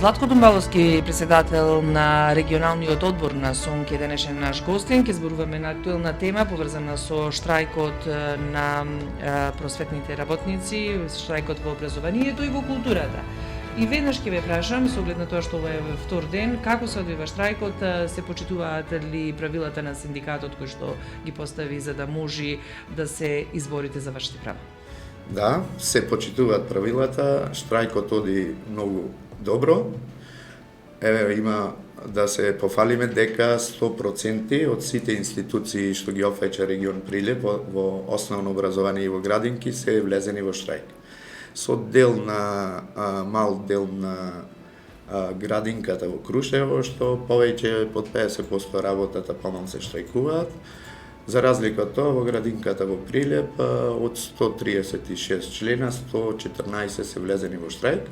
Златко Думбаловски, председател на регионалниот одбор на СОНК, е денешен наш гостин. Ке зборуваме на актуелна тема поврзана со штрајкот на просветните работници, штрајкот во образованието и во културата. И веднаш ќе ве прашам, со оглед на тоа што ова е втор ден, како се одвива штрајкот, се почитуваат ли правилата на синдикатот кој што ги постави за да може да се изборите за вашите права? Да, се почитуваат правилата, штрајкот оди многу добро. Еве има да се пофалиме дека 100% од сите институции што ги опфаќа регион Прилеп во основно образование и во градинки се влезени во штрајк. Со мал дел на градинката во Крушево, што повеќе од 50% работата помал се штрајкуваат. За разлика од тоа, во градинката во Прилеп, од 136 члена, 114 се влезени во штрајк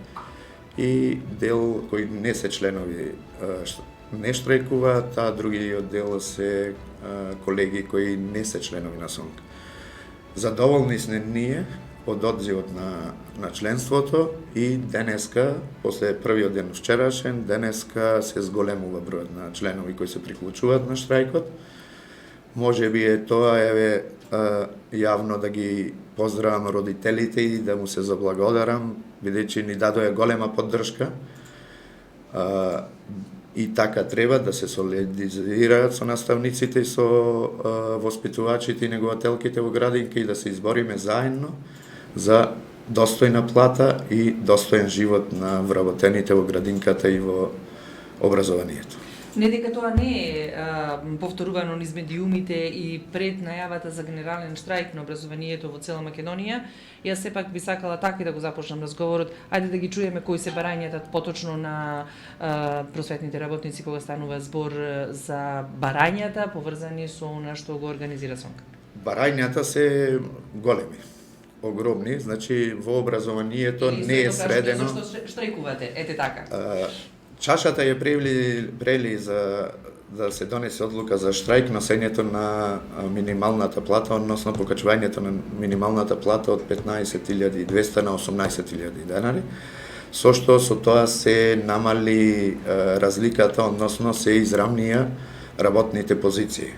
и дел кои не се членови не штрајкуваат, а другиот дел се колеги кои не се членови на СОНК. Задоволни сме ние од одзивот на членството и денеска, после првиот ден вчерашен, денеска се зголемува бројот на членови кои се приклучуваат на штрајкот. Може би е тоа, јавно да ги поздравам родителите и да му се заблагодарам, бидејќи ни дадоа голема поддршка. И така треба да се солидизираат со наставниците и со воспитувачите и негователките во градинка и да се избориме заедно за достојна плата и достоен живот на вработените во градинката и во образованието. Не дека тоа не е повторувано низ медиумите и пред најавата за генерален штрајк на образованието во цела Македонија, јас сепак би сакала така да го започнам разговорот. Ајде да ги чуеме кои се барањата поточно на просветните работници кога станува збор за барањата поврзани со она што го организира СОНК. Барањата се големи, огромни, значи во образованието не е средено. Зашто штрајкувате? Ете така. Чашата ја прели за да се донесе одлука за штрајк носењето на минималната плата, односно покачувањето на минималната плата од 15.200 на 18.000 денари, со што со тоа се намали разликата, односно се израмнија работните позиции.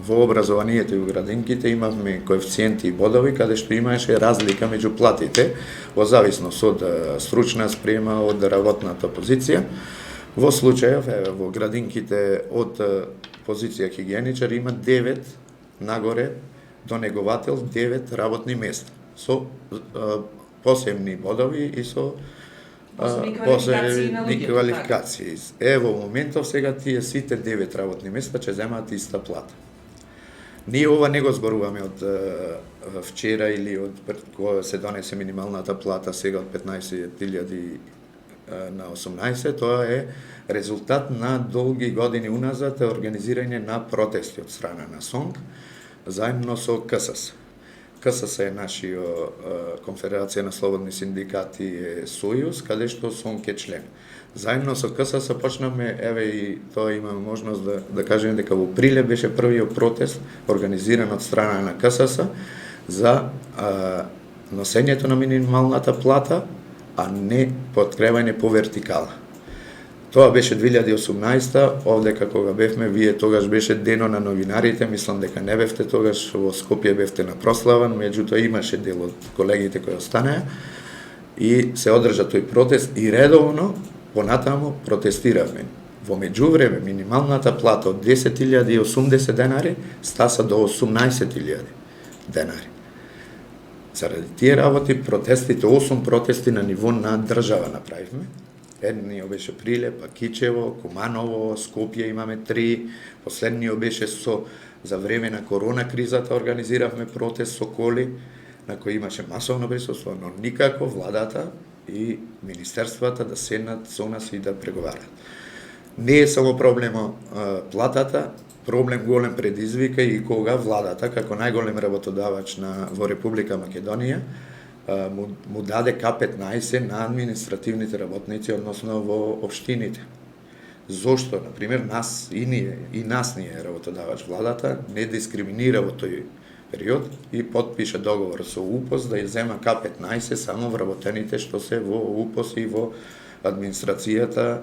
Во образованието и во градинките имавме коефициенти и бодови, каде што имаше разлика меѓу платите, во зависност од стручна спрема, од работната позиција. Во случајов, во градинките од позиција хигиеничар има 9 нагоре до неговател 9 работни места со посебни бодови и со посебни квалификации. Во моментов сега тие сите 9 работни места ќе земаат иста плата. Ние ова не го зборуваме од вчера или од кога се донесе минималната плата сега од 15.000 на 18, тоа е резултат на долги години уназад организирање на протести од страна на СОНК, заедно со КСС. КСС е нашиот Конфедерација на слободни синдикати е сојуз, каде што СОНК е член. Заедно со КСС почнавме, еве и тоа имаме можност да кажеме дека во Прилеп беше првиот протест организиран од страна на КСС за носењето на минималната плата, а не подкрепање по вертикала. Тоа беше 2018, овде како бевме, вие тогаш беше дено на новинарите, мислам дека не бевте тогаш, во Скопје бевте на прослава, меѓутоа имаше дел од колегите кои останаа и се одржа тој протест и редовно понатаму протестиравме. Во меѓувреме минималната плата од 10.080 денари стаса до 18.000 денари. Заради тие работи, протестите, 8 протести на ниво на држава направивме. Едниот беше Прилеп, Кичево, Куманово, Скопје имаме 3. Последниот беше за време на корона кризата организиравме протест со коли на кој имаше масовно присуство, но никако владата и министерствата да седнат со нас и да преговарат. Не е само проблемот платата, проблем голем предизвика и кога владата, како најголем работодавач во Република Македонија, му даде К15 на административните работници, односно во општините. Зошто, например, нас не е работодавач владата, не дискриминира во тој период и подпиша договор со УПОС да ја зема К15 само вработените што се во УПОС и во администрацијата,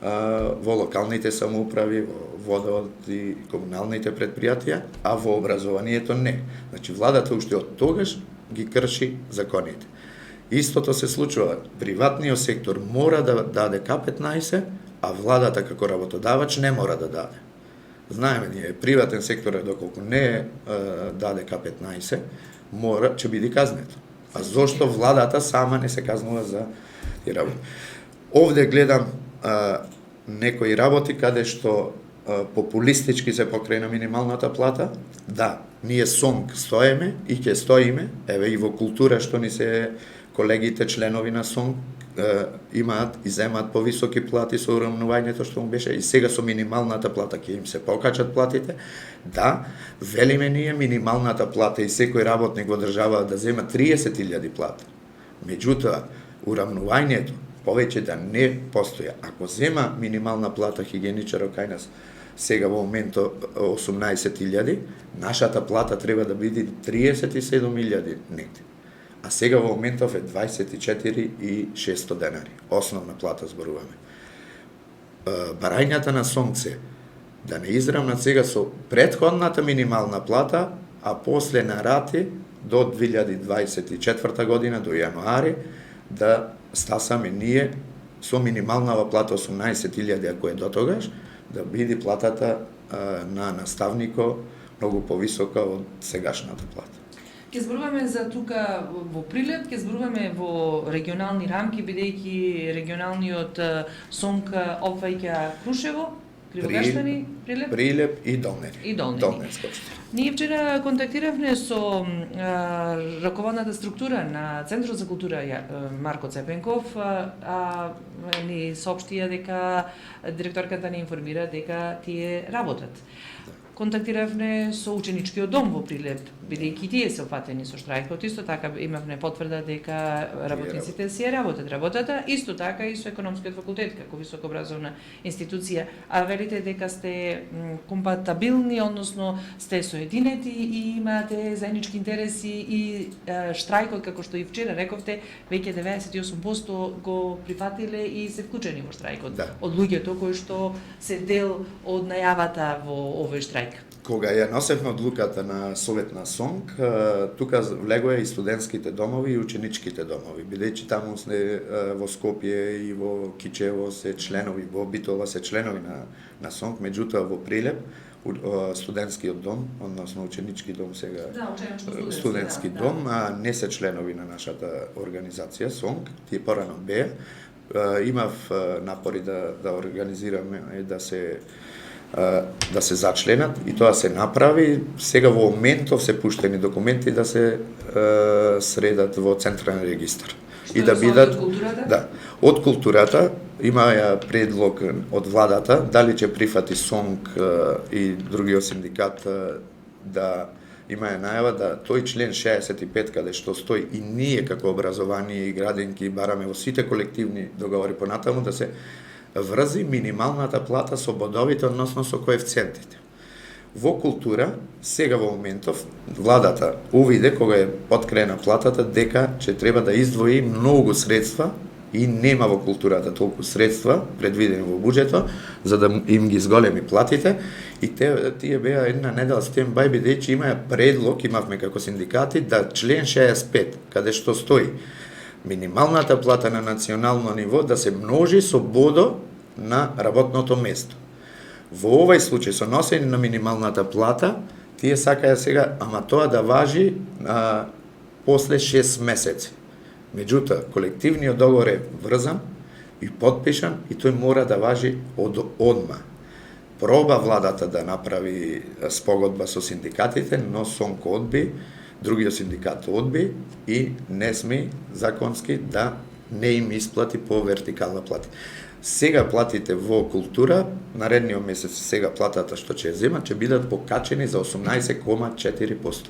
во локалните самоуправи, во водовод и комуналните предпријатија, а во образованието не. Значи, владата уште од тогаш ги крши законите. Истото се случува. Приватниот сектор мора да даде К-15, а владата како работодавач не мора да даде. Знаеме ние, приватен сектор доколку не даде К-15, ќе биде казнет. А зошто владата сама не се казнува за тие работи? Овде гледам некои работи каде што популистички се покрена минималната плата. Да, ние СОНК стоеме и ќе стоиме, еве и во култура што ни се колегите членови на СОНК имаат и земаат повисоки плати со урамнувањето што му беше и сега со минималната плата ќе им се покачат платите. Да, велиме ние минималната плата и секој работник во држава да зема 30.000 плата. Меѓутоа, урамнувањето повеќе да не постоја. Ако зема минимална плата хигиеничарот кај нас сега во моментот 18.000, нашата плата треба да биде 37.000 негде. А сега во моментов е 24.600 денари. Основна плата зборуваме. Барањата на СОНК се да не изравнат сега со претходната минимална плата, а после на рати до 2024 година, до јануари, да стасаме ние со минимална плата 18.000, ако е до тогаш, да биде платата на наставнико многу повисока од сегашната плата. Ке зборуваме за тука во Прилеп, ке зборуваме во регионални рамки, бидејќи регионалниот СОНК опфаќа Крушево, Кривогаштани, Прилеп и Долнери. И Долнери. Ние вчера контактиравме со раководната структура на Центарот за култура Марко Цепенков, а ни соопштија дека директорката ни информира дека тие работат. Контактиравме со ученичкиот дом во Прилеп, бидејќи тие се опфатени со штрајкот, исто така имавме потврда дека работниците си работат, исто така и со економскиот факултет како високообразовна институција, а велите дека сте компатабилни, односно сте соединети и имате заеднички интереси и штрајкот, како што и вчера рековте, веќе 98% го прифатиле и се вклучени во штрајкот. Да. Од луѓето кои што се дел од најавата во овој штрајк. Кога ја носевме одлуката на Совет на СОНК, тука влегоа и студентските домови и ученичките домови, бидејќи таму сме во Скопје и во Кичево се членови, во Битола се членови на СОНК, меѓутоа во Прилеп студентскиот дом, односно ученички дом сега, студентски дом, а не се членови на нашата организација СОНК, тие порано беа. Имав напори да организираме да се зачленат и тоа се направи. Сега во моментов се пуштени документи да се средат во централен регистар. И да бидат од културата? Да. Од културата има предлог од владата дали ќе прифати СОНК и другиот синдикат да има најава да тој член 65 каде што стои и ние како образование и градинки бараме во сите колективни договори понатаму да се врзи минималната плата со бодовите, односно со коефициентите. Во култура, сега во моментов, владата увиде, кога е подкрена платата, дека ќе треба да издвои многу средства и нема во културата толку средства предвидени во буџетот, за да им ги зголеми платите, и тие беа една недела стендбај, бидејќи има предлог, имавме како синдикати, да член 65, каде што стои минималната плата на национално ниво да се множи со бодо на работното место. Во овој случај, со носење на минималната плата, тие сакаја сега, ама тоа да важи после 6 месеци. Меѓутоа, колективниот договор е врзан и подпишан и тој мора да важи од одма. Проба владата да направи спогодба со синдикатите, но СОНК одби, другиот синдикат одби и не сме законски да не им исплати по вертикална плата. Сега платите во култура, наредниот месец сега платата што ќе земат, ќе бидат покачени за 18,4%.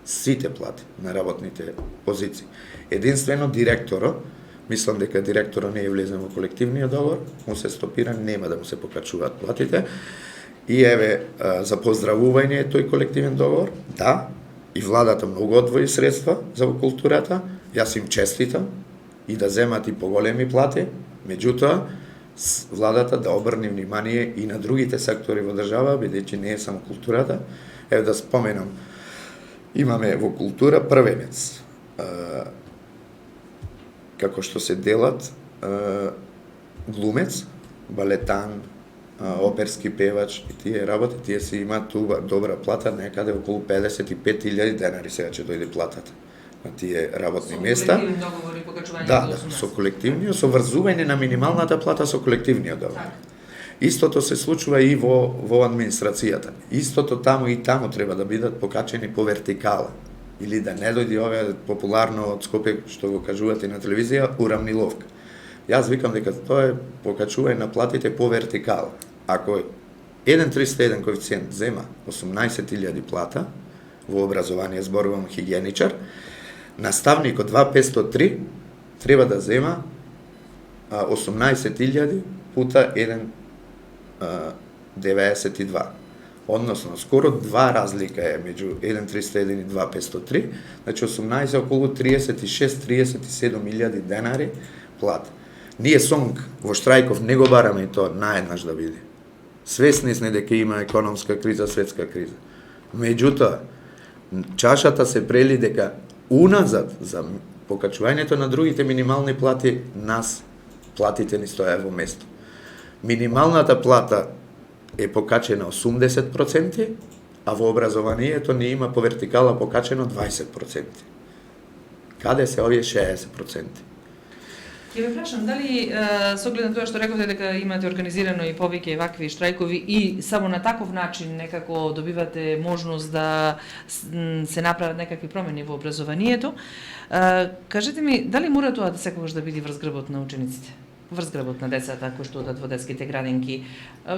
Сите плати на работните позиции. Единствено директорот, мислам дека директорот не е влезен во колективниот договор, му се стопира, нема да му се покачуваат платите. И еве, за поздравување е тој колективен договор, да, и владата многу одвои средства за културата, јас им честитам и да земат и поголеми плати, Меѓутоа, владата да обрне внимание и на другите сектори во држава, бидејќи не е само културата. Еве да споменам, имаме во култура првенец, како што се делат глумец, балетан, оперски певач и тие работи, тие си имаат добра плата, некаде околу 55.000 денари сега ќе дојде платата на тие работни места. Да, со колективни, со врзување на минималната плата со колективниот договор. Истото се случува и во администрацијата. Истото таму и таму треба да бидат покачени по вертикала. Или да не дојде ове популарно од Скопје, што го кажувате на телевизија, уравниловка. Јас викам дека тоа е покачување на платите по вертикала. Ако 1.301 коефициент зема 18.000 плата во образование, зборувам хигиеничар, наставникот 2.503 треба да зема 18.000 пута 1.92. Односно, скоро 2 разлика е меѓу 1.301 и 2.503, значи 18 околу 36-37.000 денари плата. Ние сонг во штрајков не го бараме и тоа наеднаш да биде. Свесни сме дека има економска криза, светска криза. Меѓутоа, чашата се прели дека уназад за покачувањето на другите минимални плати, нас платите ни стоја во место. Минималната плата е покачена 80%, а во образованието не има по вертикала покачено 20%. Каде се овие 60%? Ќе ве прашам, дали со оглед на тоа што рековте дека имате организирано и повеќе вакви штрајкови и само на таков начин некако добивате можност да се направат некакви промени во образованието, кажете ми, дали мора тоа да секогаш да биде врз грбот на учениците? Врз грбот на децата кои што одат во детските градинки.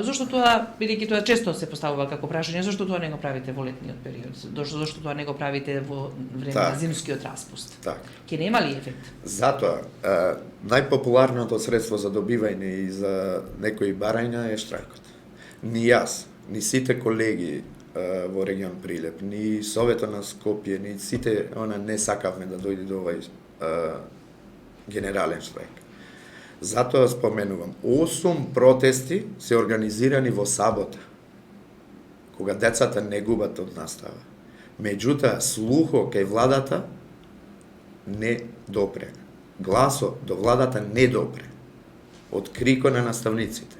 Зошто тоа, бидејќи тоа често се поставува како прашање, зошто тоа не го правите во летниот период? Зошто тоа не го правите во време на зимскиот распуст? Ќе нема ли ефект? Затоа, најпопуларното средство за добивање и за некои барања е штрајкот. Ни јас, ни сите колеги во регион Прилеп, ни Советот на Скопје, ни сите не сакавме да дојде до овај генерален штрајк. Затоа споменувам, 8 протести се организирани во сабота, кога децата не губат од настава. Меѓутоа, слухо кај владата не допре. Гласо до владата не допре. Од крико на наставниците.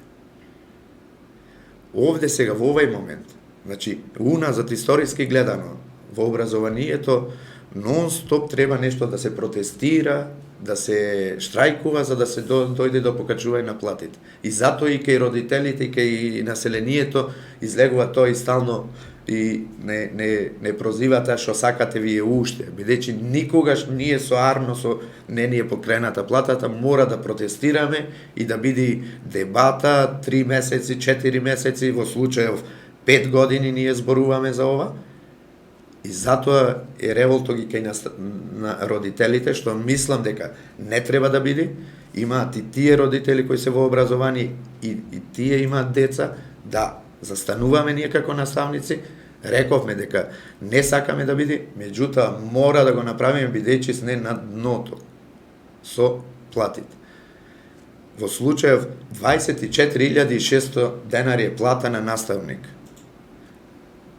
Овде сега, во овај момент, значи, уназад историски гледано, во образованието, нон-стоп треба нешто да се протестира, да се штрајкува за да се дојде до покачување на платите. И затоа и кај родителите и кај населението излегува тоа и стално и не прозивате што сакате вие уште, бидејќи никогаш ние со арно, со не ни е покрената платата, мора да протестираме и да биде дебата 3 месеци, 4 месеци, во случајов 5 години ние зборуваме за ова. И затоа е револтот ги кај на родителите, што мислам дека не треба да биде. Имаат и тие родители кои се во образование и тие имаат деца, да, застануваме ние како наставници, рековме дека не сакаме да биде, меѓутоа мора да го направиме бидејќи сме на дното со платите. Во случајов 24.600 денари е плата на наставник.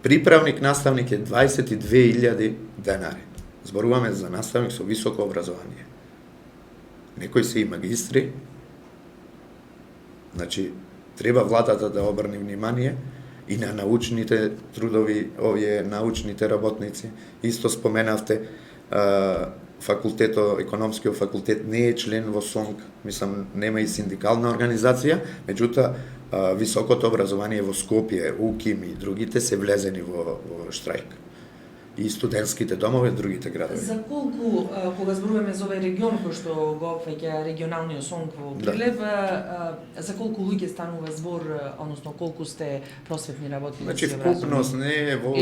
Приправник наставник е 22.000 денари. Зборуваме за наставник со високо образование. Некои се и магистри. Значи, треба владата да обрне внимание и на научните трудови, овие научните работници. Исто споменавте, економскиот факултет не е член во СОНК, мислам, нема и синдикална организација, меѓутоа, високото образование во Скопје, УКИМ и другите се влезени во штрајк. И студентските домови, другите градови. За колку, кога зборуваме за овој регион кој што го опфаќа регионалниот СОНК во Прилеп, за колку луѓе станува збор, односно колку сте просветни работници? Значи, вкупност не е во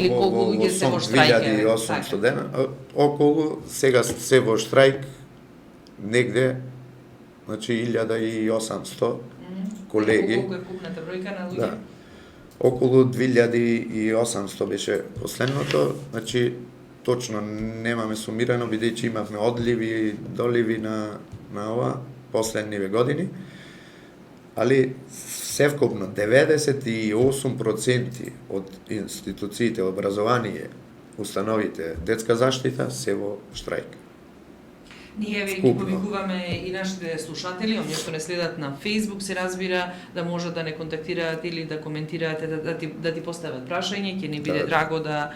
СОНК 2800 дена, околу, сега се во штрајк, негде, значи 1800 колеги. Колку е вкупната бројка на луѓе? Да. Околу 2800 беше последното, значи точно немаме сумирано, бидејќи имавме одливи, доливи на ова, последниве години, али севкупно 98% од институциите образование, установите детска заштита се во штрајк. Ние ве ги повикуваме и нашите слушатели, оние што не следат на Facebook, се разбира, да можат да не контактираат или да коментираат, да ти постават прашање. Ќе ни биде драго да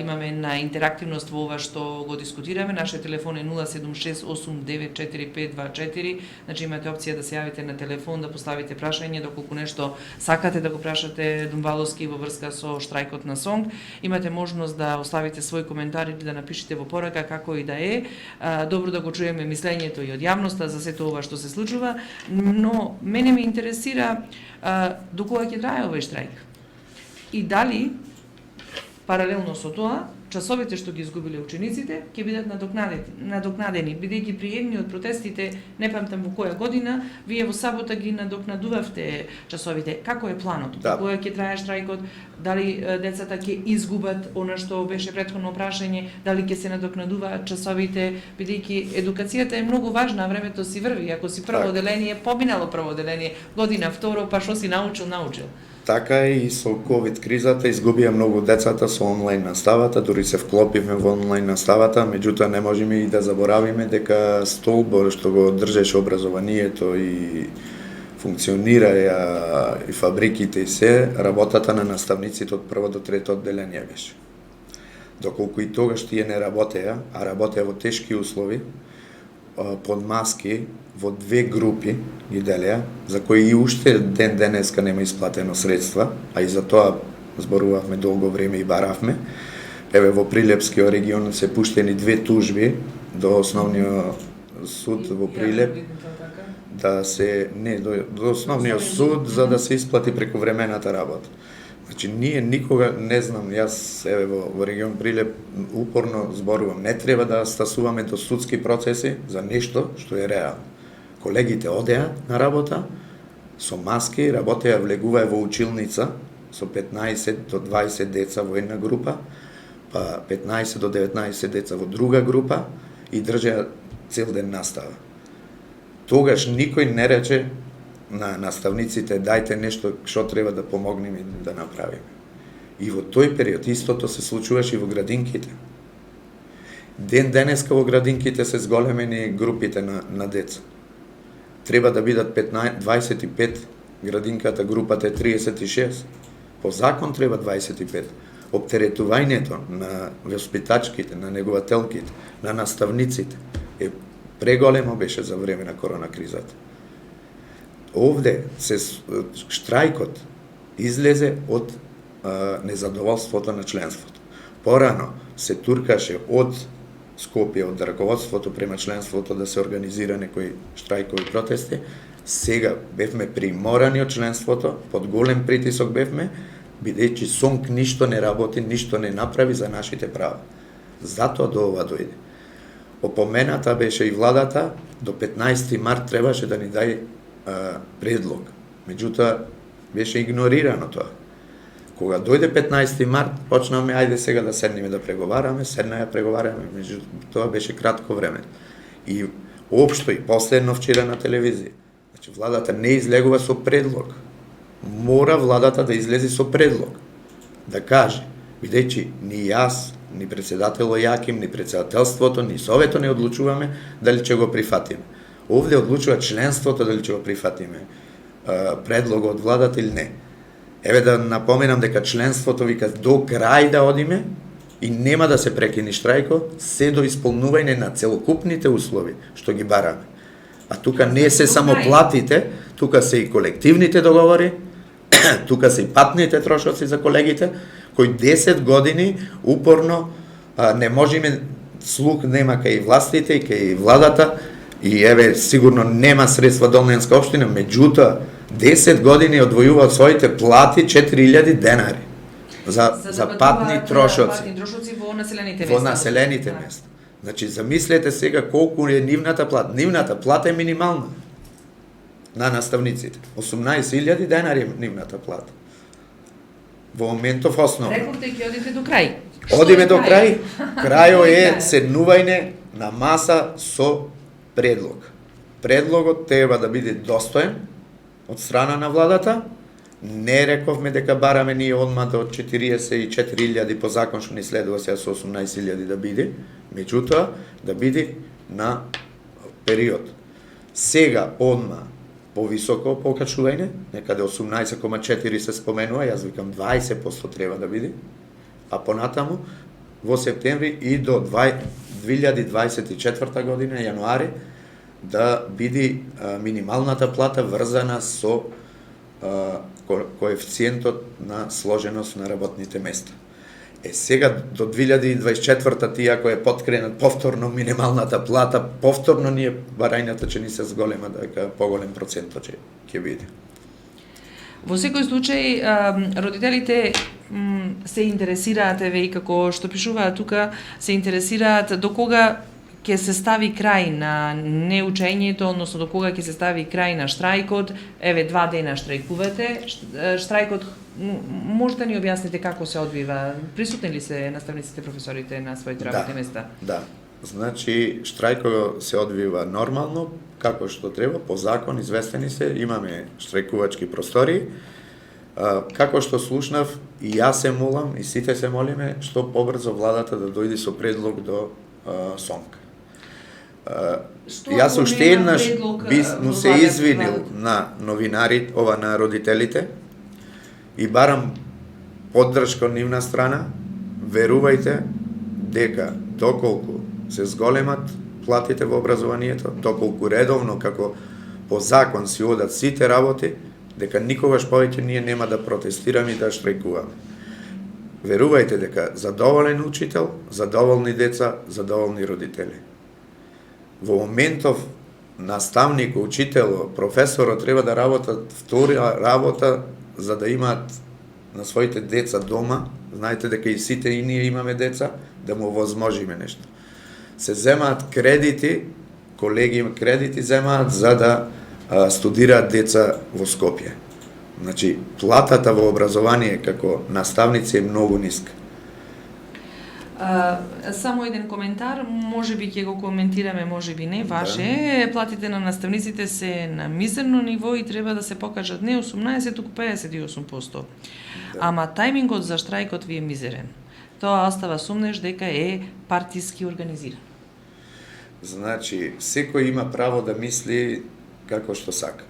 имаме на интерактивност во ова што го дискутираме. Нашиот телефон е 076894524. Значи имате опција да се јавите на телефон, да поставите прашање, доколку нешто сакате да го прашате Думбаловски во врска со штрајкот на СОНК. Имате можност да оставите свој коментар или да напишете во порака, како и да е. Добро да го чуеме мислењето и од јавноста за сето ова што се случува, но мене ме интересира до кога ќе трае овој штрајк. И дали паралелно со тоа часовите што ги изгубиле учениците ќе бидат надокнадени, бидејќи при едни од протестите, не памтам во која година, вие во сабота ги надокнадувавте часовите. Како е планот? До кога ќе трае штрајкот? Дали децата ќе изгубат она што беше претходно прашање, дали ќе се надокнадуваат часовите, бидејќи едукацијата е многу важна, времето си врви. Ако си прво оделение, поминало прво оделение, година второ, па што си научил. Така и со ковид кризата изгубија многу децата со онлайн наставата, дури се вклопивме во онлайн наставата, меѓутоа не можеме и да заборавиме дека столбот што го држеше образованието и функционираја и фабриките и се, работата на наставниците од прво до трето одделение беше. Доколку и тогаш тие не работеа, а работеа во тешки услови, под маски, во две групи ги делеа, за кои и уште ден денеска нема исплатено средства, а и за тоа зборувавме долго време и баравме. Еве во Прилепскиот регион се пуштени две тужби до основниот суд во Прилеп, да се до основниот суд за да се исплати прековремената работа. Значи ние никога не знам, јас еве во регион Прилеп упорно зборувам, не треба да стасуваме до судски процеси за нешто што е реално. Колегите одеа на работа со маски, работеа, влегуваја во училница со 15 до 20 деца во една група, па 15 до 19 деца во друга група и држеа цел ден настава. Тогаш никој не рече на наставниците дајте нешто што треба да помогнеме и да направиме. И во тој период истото се случуваше и во градинките. Ден денеска во градинките се зголемени групите на деца. Треба да бидат 25 градинката, групата е 36. По закон треба 25. Оптеретувањето на воспитачките, на негователките, на наставниците е преголемо беше за време на корона кризата. Овде се штрајкот излезе од незадоволството на членството. Порано се туркаше од Скопје, од раководството према членството да се организира некои штрајкови протести. Сега бевме приморани од членството, под голем притисок бевме, бидејќи СОНК ништо не работи, ништо не направи за нашите права. Затоа до ова дојде. Опомената беше и владата, до 15 март требаше да ни дај предлог. Меѓутоа, беше игнорирано тоа. Кога дојде 15 март, почнаме, ајде сега да седнеме да преговараме, меѓутоа тоа беше кратко време. И општо и последно вчера на телевизија. Значи, владата не излегува со предлог. Мора владата да излезе со предлог. Да каже, бидејќи ни јас, ни председателот Јаким, ни председателството, ни совето не одлучуваме дали ќе го прифатиме. Овде одлучува членството дали ќе го прифатиме предлогот од владата или не. Еве да напоменам дека членството вика до крај да одиме и нема да се прекини штрајкот, се до исполнување на целокупните услови што ги бараме. А тука не се само платите, тука се и колективните договори, тука се и патните трошоци за колегите, кои 10 години упорно не можеме, слух нема кај властите и кај владата, и еве сигурно нема средства Долненска општина, меѓутоа 10 години одвојуваат своите плати 4000 денари за патни трошоци во населените места. Значи замислете сега колку е нивната плата. Нивната плата е минимална на наставниците. 18.000 денари е нивната плата. Во моментов основа. Рекордите ќе одите до крај. Одиме до крај. Крајот е седнување на маса со предлог. Предлогот треба да биде достоен од страна на владата. Не рековме дека бараме ние одма до 44.000 по закон што ни следува сега со 18.000 да биде, меѓутоа да биде на период. Сега одма повисоко покачување, некаде 18,4 се споменува, јас викам 20% треба да биде, а понатаму во септември и до 2024 година, јануари, да биде минималната плата врзана со коефициентот на сложеност на работните места. Сега до 2024 тие ако е подкренат повторно минималната плата, повторно ние барањата ќе ни се зголема дека поголем процентот ќе биде. Во секој случај, родителите се интересираат, еве и како што пишуваат тука, се интересираат до кога ќе се стави крај на неучењето, односно до кога ќе се стави крај на штрајкот. Еве 2 дена штрајкувате. Штрајкот, може да ни објасните како се одвива? Присутни ли се наставниците, професорите на своите работни места? Да. Значи, штрајкот се одвива нормално, како што треба, по закон, известени се, имаме штрајкувачки простори. Како што слушнав, и јас се молам, и сите се молиме, што побрзо владата да дојде со предлог до СОНК. Јас уште еднаш му се извинил на новинарите, на родителите, и барам поддршка од нивна страна. Верувајте дека доколку се зголемат платите во образованието, доколку редовно како по закон си одат сите работи, дека никогаш повеќе ние нема да протестираме и да штрајкуваме. Верувајте дека задоволен учител, задоволни деца, задоволни родители. Во моментов наставник, учител, професорот треба да работат втора работа за да имаат на своите деца дома. Знаете дека и сите и ние имаме деца, да му возможиме нешто. Се земаат кредити, колеги кредити земаат за да студираат деца во Скопје. Значи, платата во образование како наставници е многу ниска. Само еден коментар, може би ќе го коментираме, може би не, ваше. Платите на наставниците се на мизерно ниво и треба да се покажат не 18, туку 58%. Ама тајмингот за штрајкот ви е мизерен. Тоа остава сумнеш дека е партиски организиран. Значи, секој има право да мисли како што сака.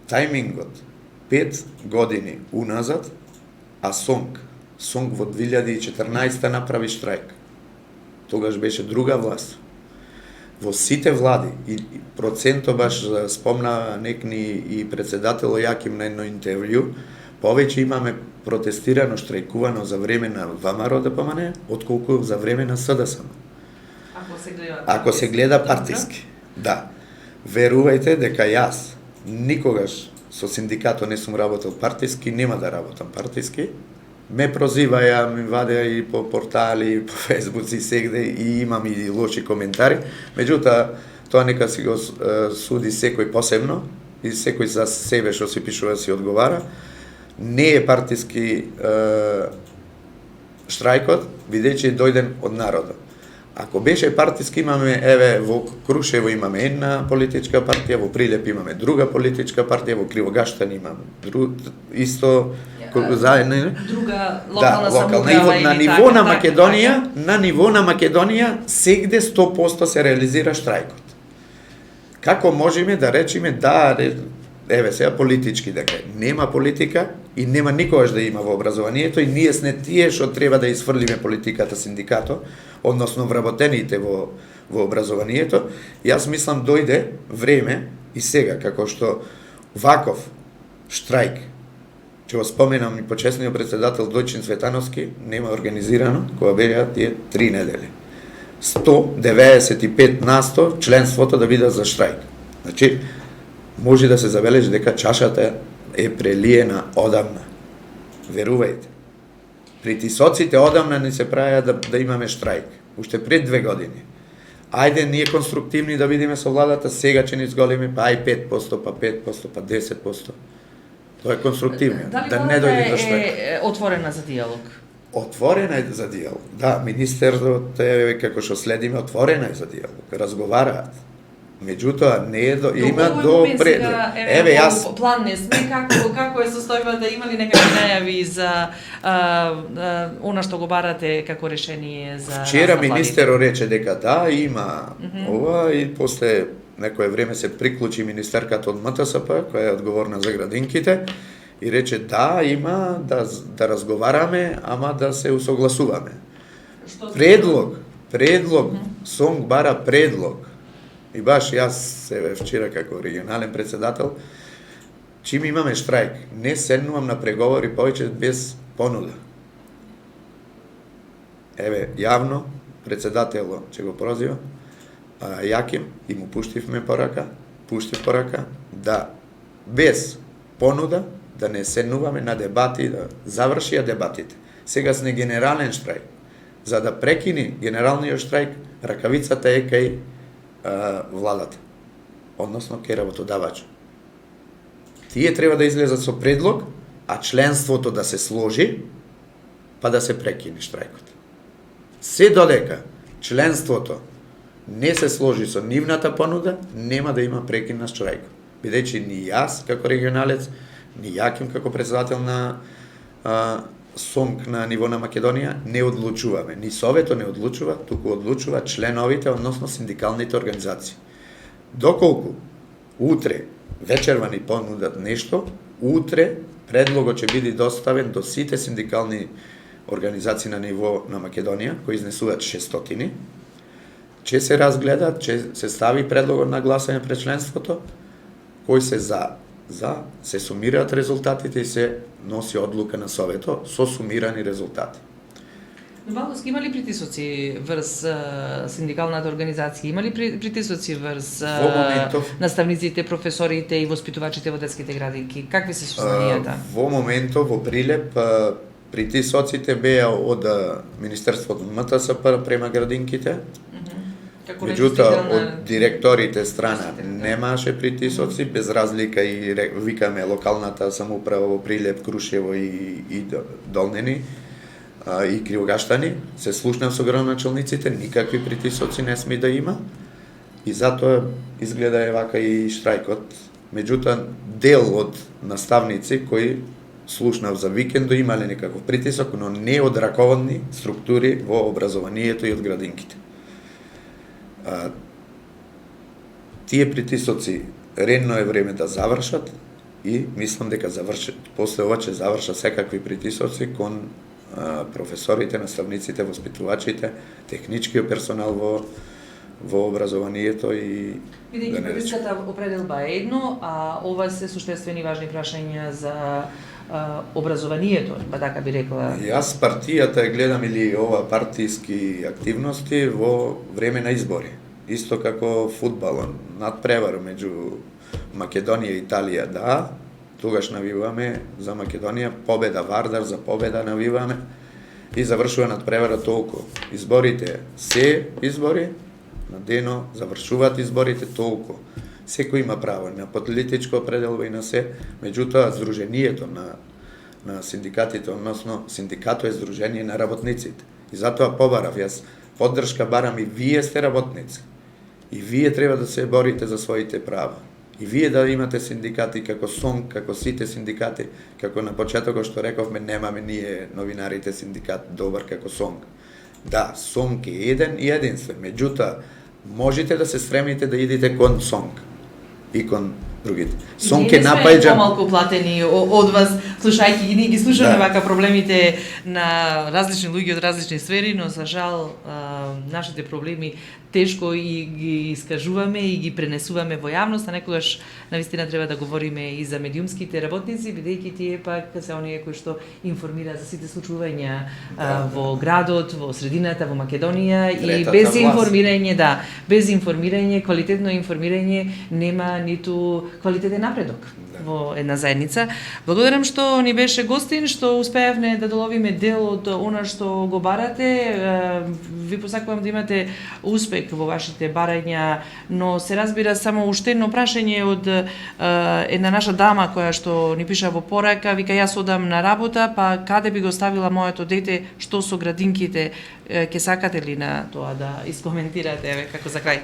Тајмингот 5 години уназад, а СОНК во 2014 направи штрајк. Тогаш беше друга власт. Во сите влади, и проценто баш спомна некни и председател Јаким на едно интервју, повеќе имаме протестирано, штрајкувано за време на ВМРО ДПМН, отколку за време на СДСМ. Ако се гледа партиски. Да. Верувајте дека јас никогаш со синдикатот не сум работел партиски, нема да работам партиски. Ме прозиваја, ми вадеа и по портали, по фейсбуци, сегде, и имам и лоши коментари. Меѓутоа, тоа нека си го суди секој посебно, и секој за себе што си пишува си одговара. Не е партиски штрајкот, бидејќи дојден од народот. Ако беше партиски, имаме, еве, во Крушево имаме една политичка партија, во Прилеп имаме друга политичка партија, во Кривогаштан имаме исто заедно. Друга локална самоуправа на ниво на Македонија, на ниво на Македонија сегде 100% се реализира штрајкот. Како можеме да речеме еве сега политички дека нема политика и нема никогаш да има во образованието, и ние сме тие што треба да изфрлиме политиката, синдикатот, односно вработените во образованието. Јас мислам дојде време и сега, како што ваков штрајк, ќе го споменам и почесниот председател Дојчин Цветановски, нема организирано, кога беа тие 3 недели. 195% членството да биде за штрајк. Значи, може да се забележи дека чашата е прелиена одамна. Верувајте. Притисоците одамна ни се правеа да имаме штрајк. Уште пред 2 години. Ајде ние конструктивни да бидеме со владата, сега ќе ни зголеме, па ај 5%, па 5%, па 10%. Тоа е конструктивно. Да не дојде до штрајк. Е отворена за диалог? Отворена е за диалог. Да, министерот е, како што следиме, отворена е за диалог. Разговараат. Меѓутоа не е има овој до момент пред. сега, Еве јас план не сме како е состојбата, има ли некакви најави за она што го барате како решение за вчера раст на министерот рече дека да, има ова и после некое време се приклучи министерката од МТСП, која е одговорна за градинките, и рече да, има да разговараме, ама да се усогласуваме. Предлог, СОНК бара предлог. И баш јас вчера како регионален председател, чим имаме штрајк, не седнувам на преговори повеќе без понуда. Еве, јавно, председателот ќе го прозива, Јаким, и му пуштив порака, да без понуда, да не седнуваме на дебати, да завршија дебатите. Сега сме генерален штрајк. За да прекини генералниот штрајк, ракавицата е кај владата, односно кај работодавачот. Тие треба да излезат со предлог, а членството да се сложи, па да се прекини штрајкот. Се додека членството не се сложи со нивната понуда, нема да има прекин на штрајкот. Бидејќи ни јас како регионалец, ни Јаким како председател на СОНК на ниво на Македонија не одлучуваме. Ни Советот не одлучува, туку одлучува членовите, односно синдикалните организации. Доколку утре вечерва ни понудат нешто, утре предлогот ќе биде доставен до сите синдикални организации на ниво на Македонија, кои изнесуваат 600, ќе се разгледат, ќе се стави предлогот на гласање пред членството, кој се се сумираат резултатите и се носи одлука на Советот со сумирани резултати. Валовски, има ли притисоци врз синдикалната организација? Има ли притисоци врз наставниците, професорите и воспитувачите во детските градинки? Какви се состојањата? Во моментов, во Прилеп, притисоците беа од Министерството на МТСП према градинките. Меѓутоа, од директорите страна немаше притисоци, без разлика и викаме локалната самоуправа во Прилеп, Крушево и Долнени и Кривогаштани, се слушнав со градоначалниците, никакви притисоци не сме да има и затоа изгледа е вака и штрајкот. Меѓутоа, дел од наставници кои слушнав за викендо имале некаков притисок, но не од раководни структури во образованието и од градинките. Тие притисоци редно е време да завршат и мислам дека после ова ќе завршат секакви притисоци кон професорите, наставниците, воспитувачите, техничкиот персонал во образованието и Бидејќи политичката определба е едно, а ова се суштествени важни прашања за образованието, па така би рекла. Јас партијата гледам или ова партиски активности во време на избори. Исто како фудбалот, надпревар меѓу Македонија и Италија, да, тогаш навиваме за Македонија, победа Вардар, за победа навиваме и завршува надпревара толку. Изборите се избори, на дено завршуваат изборите толку. Секој има право на политичко определба и на се, меѓутоа здруженијето на синдикатите, односно синдикато е здружение на работниците. И затоа побарав јас поддршка барам и вие сте работници. И вие треба да се борите за своите права. И вие да имате синдикати како СОНК, како сите синдикати, како на почетокот што рековме, немаме ние новинарите синдикат добар како СОНК. Да, СОНК е еден и единствен, меѓутоа можете да се стремите да идете кон СОНК и кон другите. СОНК е напаѓа помалку платени од вас, слушајќи ги, ние ги слушаме вака проблемите на различни луѓе од различни сфери, но за жал нашите проблеми тешко и ги искажуваме и ги пренесуваме во јавност, а некогаш навистина треба да говориме и за медиумските работници, бидејќи тие пак се оние кои што информираат за сите случувања во градот, во средината, во Македонија и без информирање, без информирање, квалитетно информирање нема ниту квалитетен напредок во една заедница. Благодарам што ни беше гостин, што успеавме да доловиме дел од она што го барате. Ви посакувам да имате успех во вашите барања, но се разбира само уште едно прашање од една наша дама која што ни пиша во порака, вика јас одам на работа, па каде би го ставила моето дете, што со градинките, ќе сакате ли на тоа да искоментирате, еве како за крај?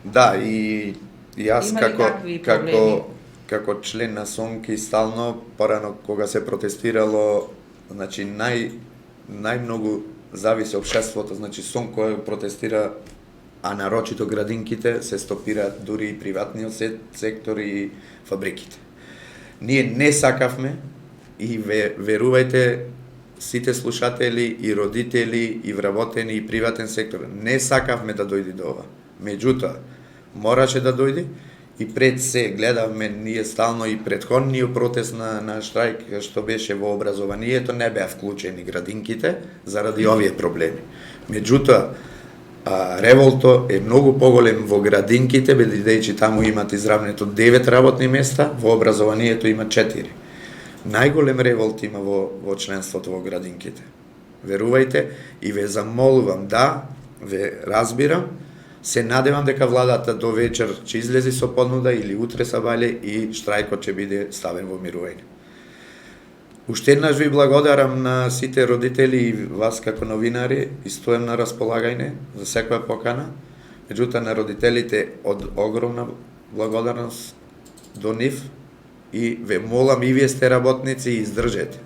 Да, и јас Има ли какви проблеми? како член на Сонки стално порано кога се протестирало, значи најмногу зависи општеството, значи Сонко протестира, а нарочито градинките се стопираат дури и приватниот сектор и фабриките. Ние не сакавме и верувајте сите слушатели и родители и вработени и приватен сектор, не сакавме да дојде до ова. Меѓутоа, мораше да дојде и пред се гледавме ние стално и претходниот протест на штрајк што беше во образованието, не беа вклучени градинките заради овие проблеми. Меѓутоа, револто е многу поголем во градинките, бидејќи таму имат изравнето 9 работни места, во образованието има 4. Најголем револт има во членството во градинките. Верувајте и ве замолувам, да, ве разбирам, се надевам дека владата до вечер ќе излези со понуда или утре сабајле и штрајкот ќе биде ставен во мирување. Уште еднаш ви благодарам на сите родители и вас како новинари и стојам на располагање за секоја покана. Меѓутоа на родителите од огромна благодарност до нив и ве молам и вие сте работници и издржете.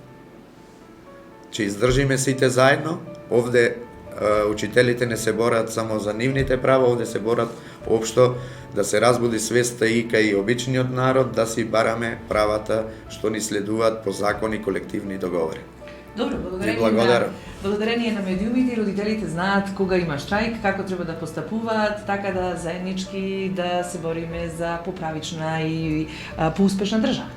Че издржиме сите заедно, овде учителите не се борат само за нивните права, овде се борат општо да се разбуди свеста и кај обичниот народ, да си бараме правата што ни следуваат по закони и колективни договори. Добро, благодарение на медиумите и родителите знаат кога има штрајк, како треба да постапуваат, така да заеднички да се бориме за поправична и поуспешна држава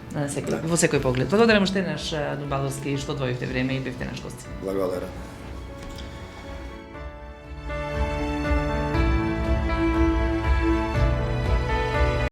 во секој поглед. Благодарам уште наш Дубаловски што одвоивте време и бевте наш гост. Благодарам.